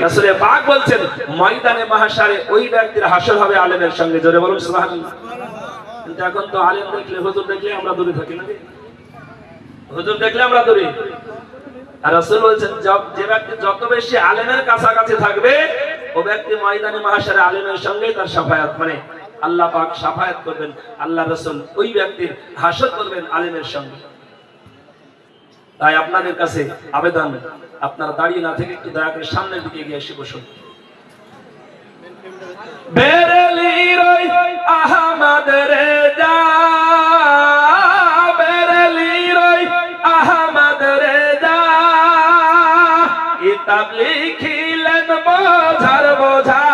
রাসূল পাক বলছেন ময়দানে মাহশারে ওই ব্যক্তির হাসর হবে আলেমের সঙ্গে। জোরে বলুন সুবহানাল্লাহ। কিন্তু এখন তো আলেম দেখলে হুজুর দেখলে আমরা দূরে থাকি না, হুজুর দেখলে আমরা দূরে। আর রাসূল বলেছেন যে ব্যক্তি যত বেশি আলেমের কাছাকাছি থাকবে ও ব্যক্তি ময়দানে মাহশারে আলেমের সঙ্গে তার শাফায়াত, মানে আল্লাহ পাক শাফায়াত করবেন, আল্লাহ রাসূল ওই ব্যক্তির হাসর করবেন আলেমের সঙ্গে। তাই আপনাদের কাছে আবেদন, আপনারা দাঁড়িয়ে না থেকে একটু দয়া করে সামনের দিকে এগিয়ে এসে বসুন। বেরেলির ওই আহমদ রেজা, বেরেলির ওই আহমদ রেজা কিতাব লিখিলেন বোঝার বোঝা,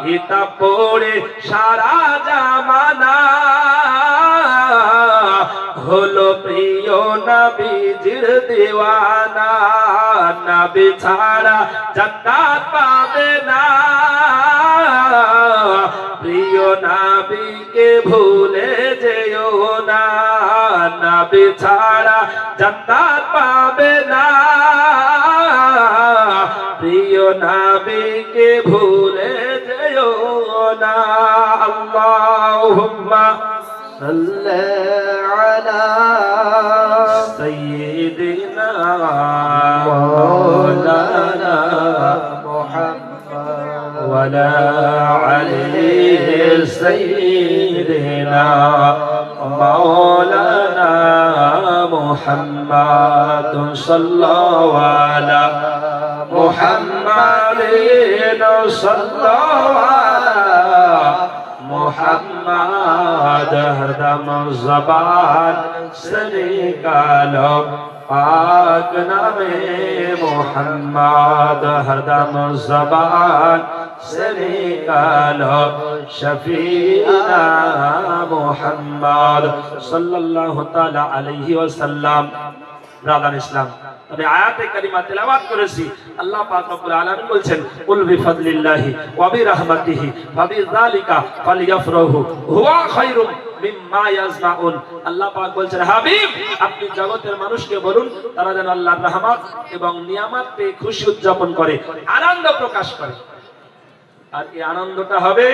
কিতাব পড়ে সারা জামানা হলো প্রিয় নবীজির দিওয়ানা, নবী ছাড়া জান্নাত পাবে না, প্রিয় নবীকে ভুলে যেও না, নবী ছাড়া জান্নাত পাবে না, প্রিয় নবীকে ভুলে যেও না। আল্লাহুম্মা সাল্লি আলা সাইয়্যিদিনা মাওলানা মুহাম্মদ ওয়া আলা আলি সাইয়্যিদিনা মাওলানা মুহাম্মদ সাল্লাল্লাহু আলা মুহাম্মাদিন সাল্লাল্লাহু আলা मुहम्मद हरदम ज़बान से निकालो पाक नामे मुहम्मद, हरदम ज़बान से निकालो शफीना मुहम्मद सल्लल्लाहु ताला अलैहि वसल्लम। ब्रादर इस्लाम, তবে আয়াতে কারিমা তেলাওয়াত করেছি। আল্লাহ পাক রব্বুল আলামিন বলছেন কুল বিফাদলিল্লাহি ওয়া বিরহমাতিহি ফাবিযালিকা ফালইফরাহু হুয়া খায়রুম মিম্মা ইয়াজমাউন। আল্লাহ পাক বলছেন হাবিব আপনি জগতের মানুষকে বলুন তারা যেন আল্লাহর রহমত এবং নিয়ামত পেয়ে খুশি উদযাপন করে, আনন্দ প্রকাশ করে। আর এই আনন্দটা হবে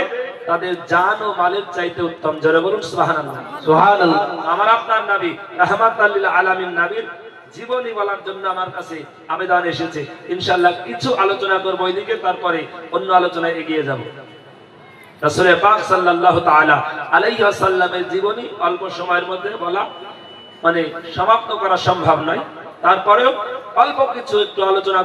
তাদের জান ও মালের চাইতে উত্তম। জোরে বলুন সুবহানাল্লাহ। সুবহানাল্লাহ। আমার আপনার নবী রাহমাতাল লিল আলামিন নবীর জীবনী বলার জন্য আমার কাছে আবেদন এসেছে। ইনশাআল্লাহ কিছু আলোচনা করব ওইদিকে, তারপরে অন্য আলোচনায় এগিয়ে যাব। রাসূল পাক সাল্লাল্লাহু তাআলা আলাইহি ওয়াসাল্লামের জীবনী অল্প সময়ের মধ্যে বলা মানে সমাপ্ত করা সম্ভব নয়, তারপরেও অল্প কিছু একটু আলোচনা